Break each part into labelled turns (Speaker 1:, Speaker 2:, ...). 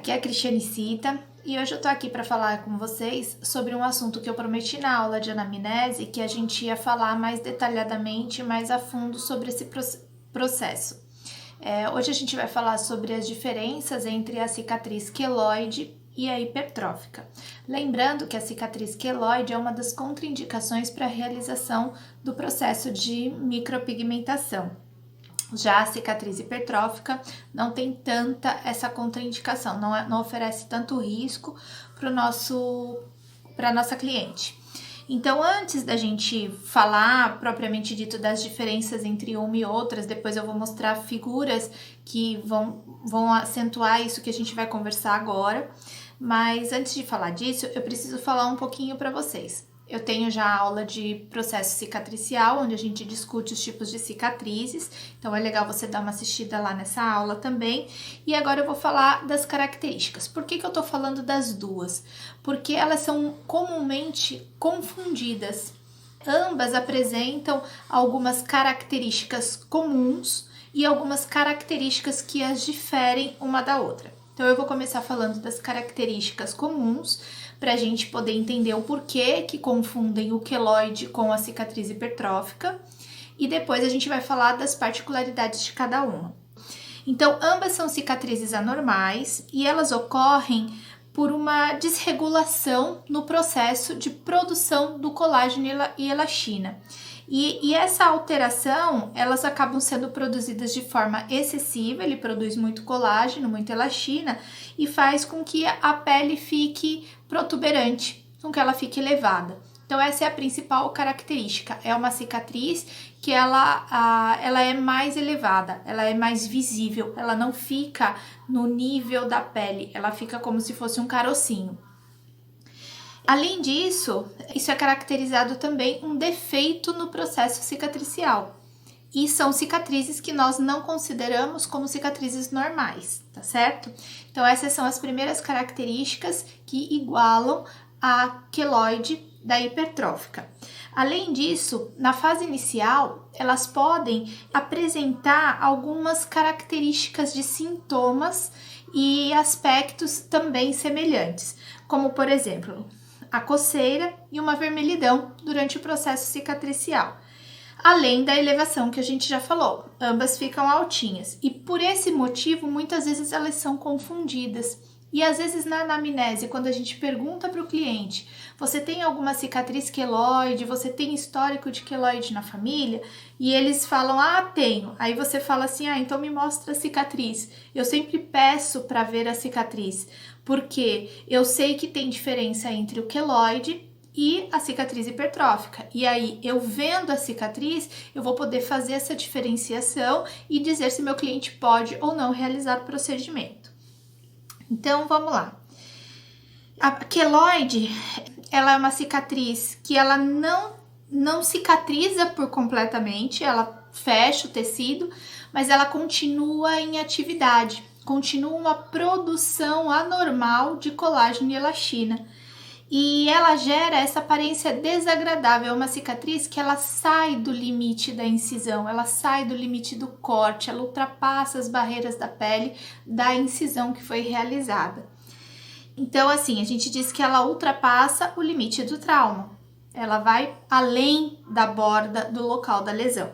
Speaker 1: Aqui é a Cristiane Cita e hoje eu tô aqui para falar com vocês sobre um assunto que eu prometi na aula de anamnese, que a gente ia falar mais detalhadamente, mais a fundo sobre esse processo. Hoje a gente vai falar sobre as diferenças entre a cicatriz queloide e a hipertrófica. Lembrando que a cicatriz queloide é uma das contraindicações para a realização do processo de micropigmentação. Já a cicatriz hipertrófica não tem tanta essa contraindicação, não oferece tanto risco para a nossa cliente. Então, antes da gente falar propriamente dito das diferenças entre uma e outras, depois eu vou mostrar figuras que vão acentuar isso que a gente vai conversar agora. Mas antes de falar disso, eu preciso falar um pouquinho para vocês. Eu tenho já aula de processo cicatricial, onde a gente discute os tipos de cicatrizes, então é legal você dar uma assistida lá nessa aula também. E agora eu vou falar das características. Por que eu tô falando das duas? Porque elas são comumente confundidas. Ambas apresentam algumas características comuns e algumas características que as diferem uma da outra. Então eu vou começar falando das características comuns, para a gente poder entender o porquê que confundem o queloide com a cicatriz hipertrófica, e depois a gente vai falar das particularidades de cada uma. Então, ambas são cicatrizes anormais e elas ocorrem por uma desregulação no processo de produção do colágeno e elastina. E essa alteração, elas acabam sendo produzidas de forma excessiva, ele produz muito colágeno, muita elastina, e faz com que a pele fique protuberante, com que ela fique elevada. Então essa é a principal característica, é uma cicatriz que ela é mais elevada, ela é mais visível, ela não fica no nível da pele, ela fica como se fosse um carocinho. Além disso, isso é caracterizado também um defeito no processo cicatricial. E são cicatrizes que nós não consideramos como cicatrizes normais, tá certo? Então essas são as primeiras características que igualam a queloide da hipertrófica. Além disso, na fase inicial, elas podem apresentar algumas características de sintomas e aspectos também semelhantes, como por exemplo, a coceira e uma vermelhidão durante o processo cicatricial. Além da elevação que a gente já falou, ambas ficam altinhas e por esse motivo muitas vezes elas são confundidas. E às vezes na anamnese, quando a gente pergunta para o cliente, você tem alguma cicatriz queloide, você tem histórico de queloide na família? E eles falam, tenho. Aí você fala assim, então me mostra a cicatriz. Eu sempre peço para ver a cicatriz, porque eu sei que tem diferença entre o queloide e a cicatriz hipertrófica. E aí, eu vendo a cicatriz, eu vou poder fazer essa diferenciação e dizer se meu cliente pode ou não realizar o procedimento. Então, vamos lá. A queloide, ela é uma cicatriz que ela não cicatriza por completamente, ela fecha o tecido, mas ela continua em atividade, continua uma produção anormal de colágeno e elastina. E ela gera essa aparência desagradável, é uma cicatriz que ela sai do limite da incisão, ela sai do limite do corte, ela ultrapassa as barreiras da pele da incisão que foi realizada. Então, assim, a gente diz que ela ultrapassa o limite do trauma, ela vai além da borda do local da lesão.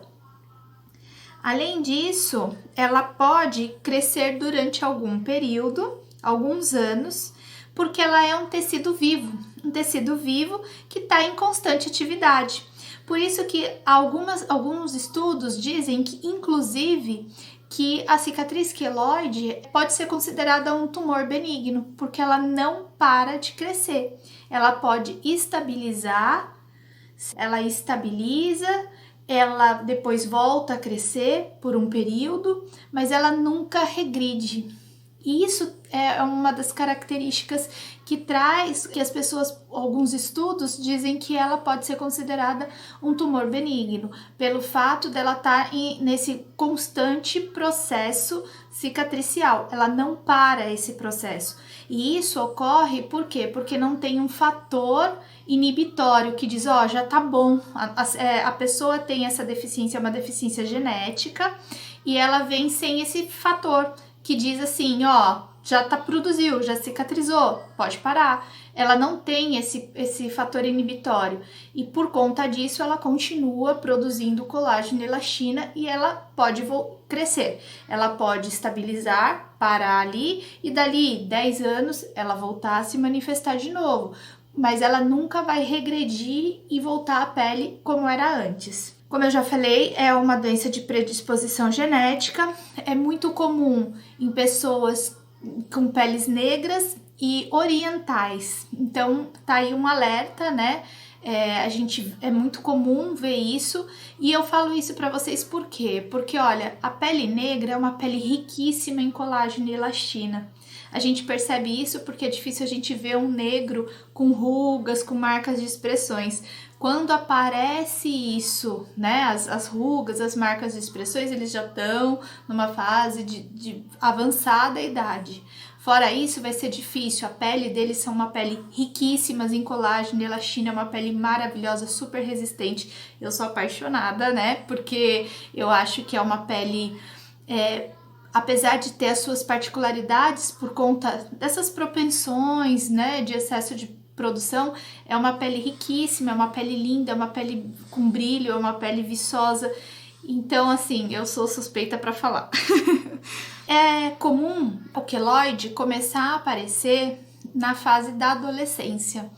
Speaker 1: Além disso, ela pode crescer durante algum período, alguns anos, porque ela é um tecido vivo que está em constante atividade. Por isso que alguns estudos dizem que, inclusive, que a cicatriz queloide pode ser considerada um tumor benigno, porque ela não para de crescer. Ela pode estabilizar, ela estabiliza, ela depois volta a crescer por um período, mas ela nunca regride. E isso é uma das características que traz que as pessoas, alguns estudos dizem que ela pode ser considerada um tumor benigno, pelo fato dela estar nesse constante processo cicatricial, ela não para esse processo. E isso ocorre por quê? Porque não tem um fator inibitório que diz, já tá bom, a pessoa tem essa deficiência, é uma deficiência genética, e ela vem sem esse fator que diz assim, já produziu, já cicatrizou, pode parar. Ela não tem esse fator inibitório e por conta disso ela continua produzindo colágeno e elastina e ela pode crescer. Ela pode estabilizar, parar ali e dali 10 anos ela voltar a se manifestar de novo, mas ela nunca vai regredir e voltar à pele como era antes. Como eu já falei, é uma doença de predisposição genética, é muito comum em pessoas com peles negras e orientais. Então, tá aí um alerta, né? É muito comum ver isso e eu falo isso para vocês por quê? Porque, olha, a pele negra é uma pele riquíssima em colágeno e elastina. A gente percebe isso porque é difícil a gente ver um negro com rugas, com marcas de expressões. Quando aparece isso, né, as rugas, as marcas de expressões, eles já estão numa fase de avançada idade. Fora isso, vai ser difícil. A pele deles são uma pele riquíssimas em colágeno e elastina, é uma pele maravilhosa, super resistente. Eu sou apaixonada, né? Porque eu acho que é uma pele, apesar de ter as suas particularidades por conta dessas propensões, né, de excesso de produção, é uma pele riquíssima, é uma pele linda, é uma pele com brilho, é uma pele viçosa. Então, assim, eu sou suspeita para falar. É comum o queloide começar a aparecer na fase da adolescência.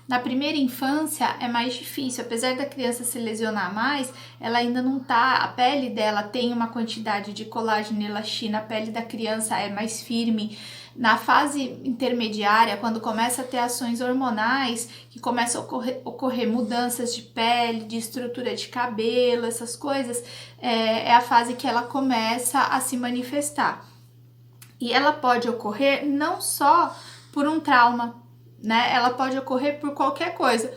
Speaker 1: Na primeira infância é mais difícil, apesar da criança se lesionar mais, ela ainda não tá, a pele dela tem uma quantidade de colágeno e elastina, a pele da criança é mais firme. Na fase intermediária, quando começa a ter ações hormonais, que começam a ocorrer mudanças de pele, de estrutura de cabelo, essas coisas, é a fase que ela começa a se manifestar. E ela pode ocorrer não só por um trauma, né? Ela pode ocorrer por qualquer coisa.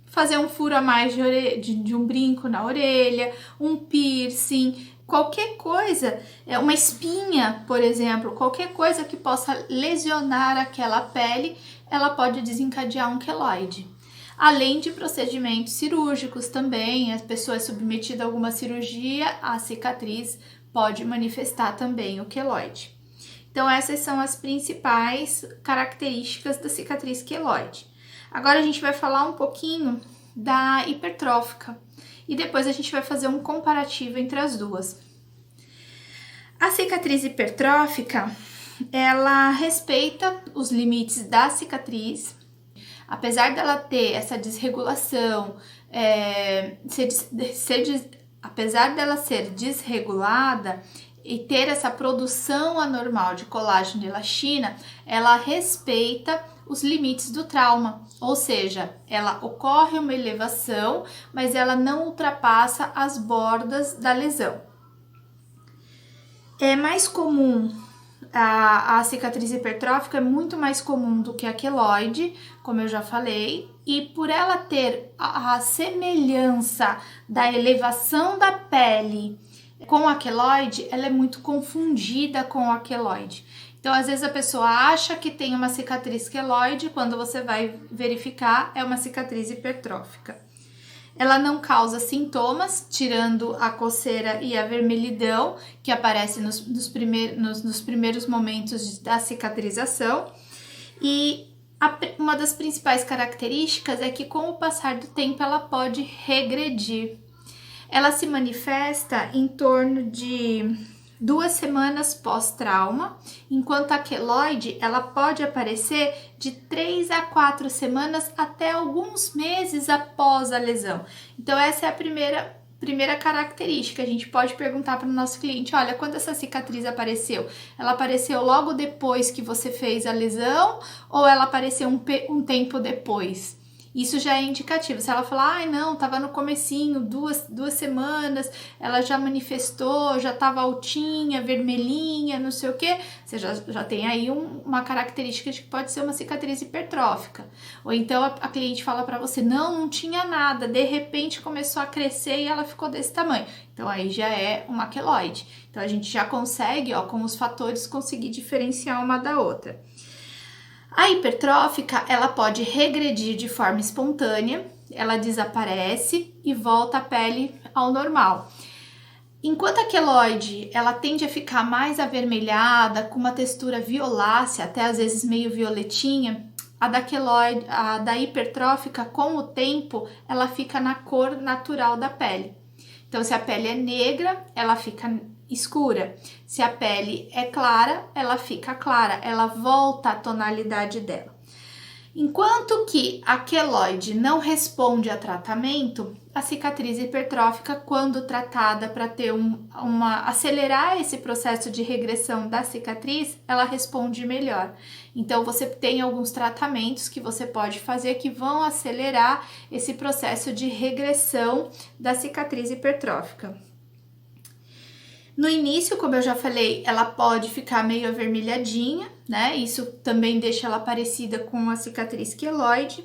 Speaker 1: Fazer um furo a mais de um brinco na orelha, um piercing, qualquer coisa, uma espinha, por exemplo, qualquer coisa que possa lesionar aquela pele, ela pode desencadear um queloide. Além de procedimentos cirúrgicos também, a pessoa é submetida a alguma cirurgia, a cicatriz pode manifestar também o queloide. Então, essas são as principais características da cicatriz queloide. Agora a gente vai falar um pouquinho da hipertrófica e depois a gente vai fazer um comparativo entre as duas. A cicatriz hipertrófica, ela respeita os limites da cicatriz, apesar dela ter essa desregulação, apesar dela ser desregulada e ter essa produção anormal de colágeno e elastina, ela respeita os limites do trauma, ou seja, ela ocorre uma elevação, mas ela não ultrapassa as bordas da lesão. É mais comum, a cicatriz hipertrófica é muito mais comum do que a queloide, como eu já falei, e por ela ter a semelhança da elevação da pele com a queloide, ela é muito confundida com a queloide. Então, às vezes a pessoa acha que tem uma cicatriz queloide, quando você vai verificar, é uma cicatriz hipertrófica. Ela não causa sintomas, tirando a coceira e a vermelhidão, que aparece nos primeiros momentos da cicatrização. E uma das principais características é que, com o passar do tempo, ela pode regredir. Ela se manifesta em torno de 2 semanas pós-trauma, enquanto a queloide ela pode aparecer de 3 a 4 semanas até alguns meses após a lesão. Então essa é a primeira característica. A gente pode perguntar para o nosso cliente, olha, quando essa cicatriz apareceu? Ela apareceu logo depois que você fez a lesão ou ela apareceu um tempo depois? Isso já é indicativo. Se ela falar, ai não, tava no comecinho, duas semanas, ela já manifestou, já tava altinha, vermelhinha, não sei o que, você já tem aí uma característica de que pode ser uma cicatriz hipertrófica. Ou então a cliente fala para você, não tinha nada, de repente começou a crescer e ela ficou desse tamanho. Então aí já é uma queloide. Então a gente já consegue, com os fatores, conseguir diferenciar uma da outra. A hipertrófica, ela pode regredir de forma espontânea, ela desaparece e volta a pele ao normal. Enquanto a queloide, ela tende a ficar mais avermelhada, com uma textura violácea, até às vezes meio violetinha, a da queloide, a da hipertrófica, com o tempo, ela fica na cor natural da pele. Então, se a pele é negra, ela fica escura. Se a pele é clara, ela fica clara, ela volta à tonalidade dela. Enquanto que a queloide não responde a tratamento, a cicatriz hipertrófica, quando tratada para ter acelerar esse processo de regressão da cicatriz, ela responde melhor. Então, você tem alguns tratamentos que você pode fazer que vão acelerar esse processo de regressão da cicatriz hipertrófica. No início, como eu já falei, ela pode ficar meio avermelhadinha, né? Isso também deixa ela parecida com a cicatriz queloide,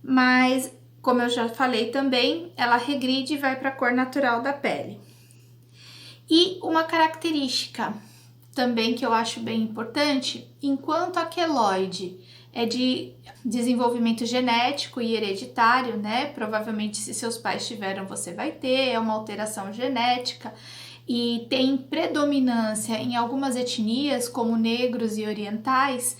Speaker 1: mas, como eu já falei também, ela regride e vai para a cor natural da pele. E uma característica também que eu acho bem importante, enquanto a queloide é de desenvolvimento genético e hereditário, né? Provavelmente, se seus pais tiveram, você vai ter, é uma alteração genética e tem predominância em algumas etnias, como negros e orientais.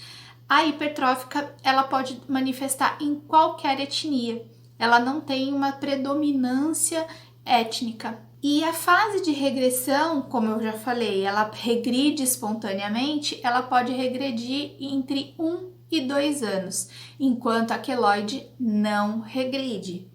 Speaker 1: A hipertrófica, ela pode manifestar em qualquer etnia, ela não tem uma predominância étnica. E a fase de regressão, como eu já falei, ela regride espontaneamente, ela pode regredir entre 1 e 2 anos, enquanto a queloide não regride.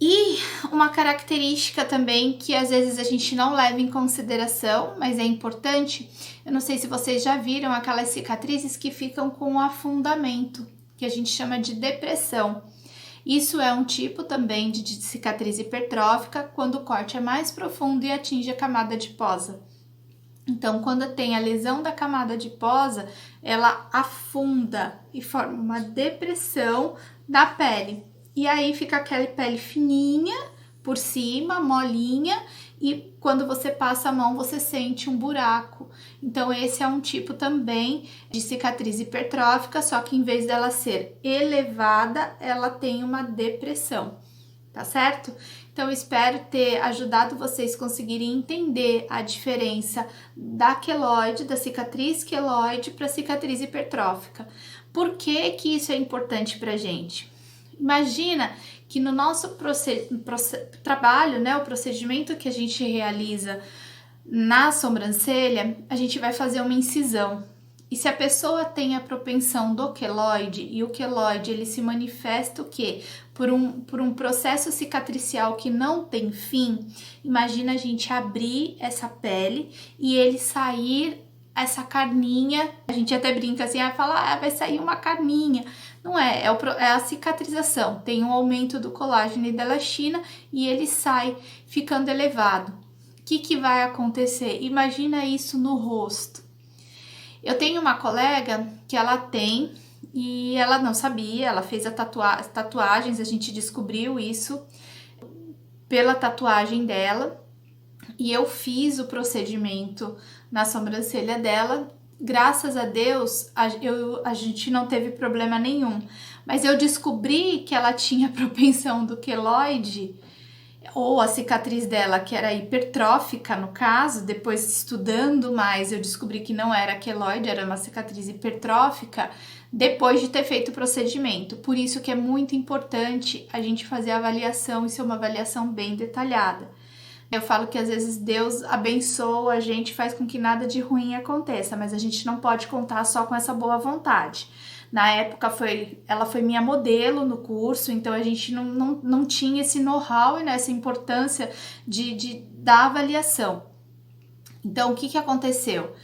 Speaker 1: E uma característica também que às vezes a gente não leva em consideração, mas é importante, eu não sei se vocês já viram aquelas cicatrizes que ficam com afundamento, que a gente chama de depressão. Isso é um tipo também de cicatriz hipertrófica, quando o corte é mais profundo e atinge a camada adiposa. Então, quando tem a lesão da camada adiposa, ela afunda e forma uma depressão da pele. E aí fica aquela pele fininha por cima, molinha, e quando você passa a mão você sente um buraco. Então esse é um tipo também de cicatriz hipertrófica, só que em vez dela ser elevada, ela tem uma depressão, tá certo? Então espero ter ajudado vocês a conseguirem entender a diferença da queloide, da cicatriz queloide para cicatriz hipertrófica. Por que que isso é importante pra gente? Imagina que no nosso trabalho, né, o procedimento que a gente realiza na sobrancelha, a gente vai fazer uma incisão. E se a pessoa tem a propensão do queloide, e o queloide ele se manifesta o quê? Por um processo cicatricial que não tem fim, imagina a gente abrir essa pele e ele sair essa carninha, a gente até brinca assim, fala, vai sair uma carninha. Não é, é a cicatrização, tem um aumento do colágeno e da elastina e ele sai ficando elevado. O que vai acontecer? Imagina isso no rosto. Eu tenho uma colega que ela tem e ela não sabia, ela fez as tatuagens, a gente descobriu isso pela tatuagem dela e eu fiz o procedimento na sobrancelha dela. Graças a Deus, a gente não teve problema nenhum. Mas eu descobri que ela tinha propensão do queloide, ou a cicatriz dela, que era hipertrófica no caso. Depois, estudando mais, eu descobri que não era queloide, era uma cicatriz hipertrófica, depois de ter feito o procedimento. Por isso que é muito importante a gente fazer a avaliação e ser uma avaliação bem detalhada. Eu falo que às vezes Deus abençoa a gente, faz com que nada de ruim aconteça, mas a gente não pode contar só com essa boa vontade. Na época ela foi minha modelo no curso, então a gente não tinha esse know-how e essa importância da avaliação. Então o que aconteceu?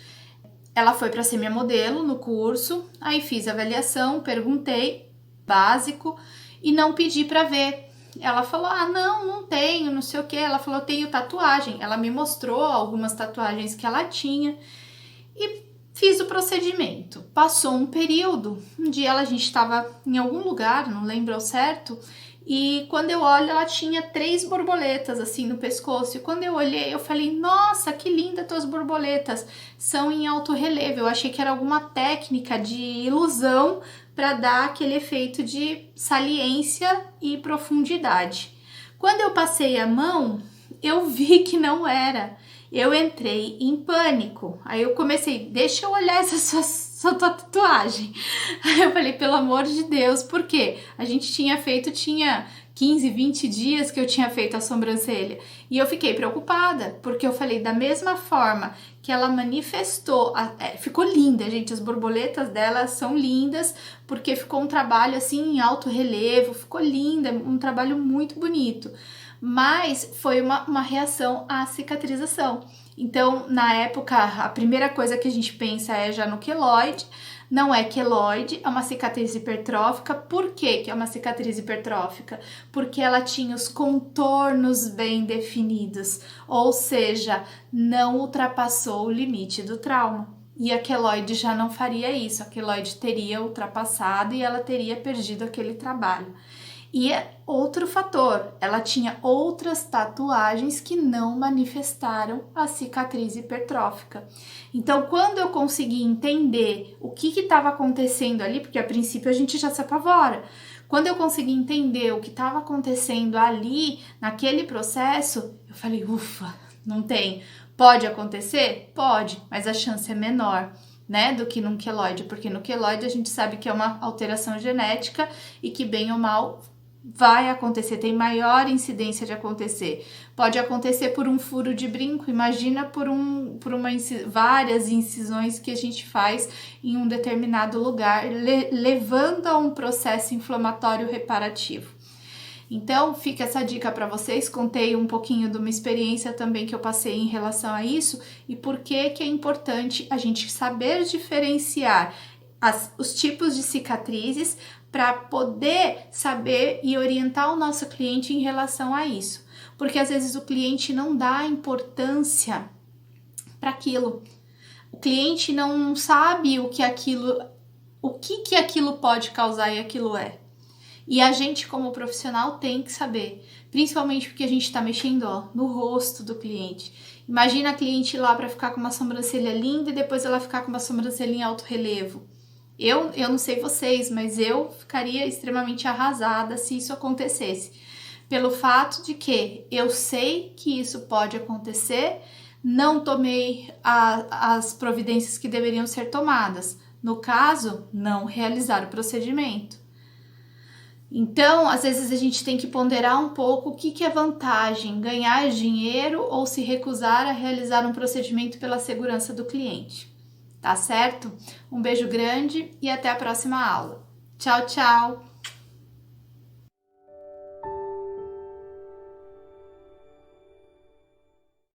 Speaker 1: Ela foi para ser minha modelo no curso, aí fiz a avaliação, perguntei, básico, e não pedi para ver. Ela falou, não tenho, não sei o que. Ela falou, tenho tatuagem. Ela me mostrou algumas tatuagens que ela tinha e fiz o procedimento. Passou um período, um dia a gente estava em algum lugar, não lembro ao certo, e quando eu olho, ela tinha 3 borboletas assim no pescoço. E quando eu olhei, eu falei, nossa, que linda tuas borboletas. São em alto relevo. Eu achei que era alguma técnica de ilusão para dar aquele efeito de saliência e profundidade. Quando eu passei a mão, eu vi que não era. Eu entrei em pânico. Aí eu comecei, deixa eu olhar essa sua tatuagem. Aí eu falei, pelo amor de Deus, por quê? A gente tinha 15, 20 dias que eu tinha feito a sobrancelha. E eu fiquei preocupada, porque eu falei, da mesma forma que ela manifestou, ficou linda, gente, as borboletas dela são lindas, porque ficou um trabalho assim em alto relevo, ficou linda, um trabalho muito bonito. Mas foi uma reação à cicatrização. Então, na época, a primeira coisa que a gente pensa é já no queloide. Não é queloide, é uma cicatriz hipertrófica. Por que é uma cicatriz hipertrófica? Porque ela tinha os contornos bem definidos, ou seja, não ultrapassou o limite do trauma. E a queloide já não faria isso, a queloide teria ultrapassado e ela teria perdido aquele trabalho. E outro fator, ela tinha outras tatuagens que não manifestaram a cicatriz hipertrófica. Então, quando eu consegui entender o que estava acontecendo ali, porque a princípio a gente já se apavora, quando eu consegui entender o que estava acontecendo ali, naquele processo, eu falei, ufa, não tem. Pode acontecer? Pode, mas a chance é menor, né, do que num queloide, porque no queloide a gente sabe que é uma alteração genética e que bem ou mal vai acontecer, tem maior incidência de acontecer. Pode acontecer por um furo de brinco, imagina por várias incisões que a gente faz em um determinado lugar, levando a um processo inflamatório reparativo. Então, fica essa dica para vocês. Contei um pouquinho de uma experiência também que eu passei em relação a isso e por que é importante a gente saber diferenciar os tipos de cicatrizes para poder saber e orientar o nosso cliente em relação a isso. Porque às vezes o cliente não dá importância para aquilo. O cliente não sabe o que aquilo pode causar e aquilo é. E a gente, como profissional, tem que saber, principalmente porque a gente está mexendo no rosto do cliente. Imagina a cliente ir lá para ficar com uma sobrancelha linda e depois ela ficar com uma sobrancelha em alto relevo. Eu não sei vocês, mas eu ficaria extremamente arrasada se isso acontecesse. Pelo fato de que eu sei que isso pode acontecer, não tomei as providências que deveriam ser tomadas. No caso, não realizar o procedimento. Então, às vezes a gente tem que ponderar um pouco o que é vantagem, ganhar dinheiro ou se recusar a realizar um procedimento pela segurança do cliente. Tá certo? Um beijo grande e até a próxima aula. Tchau, tchau!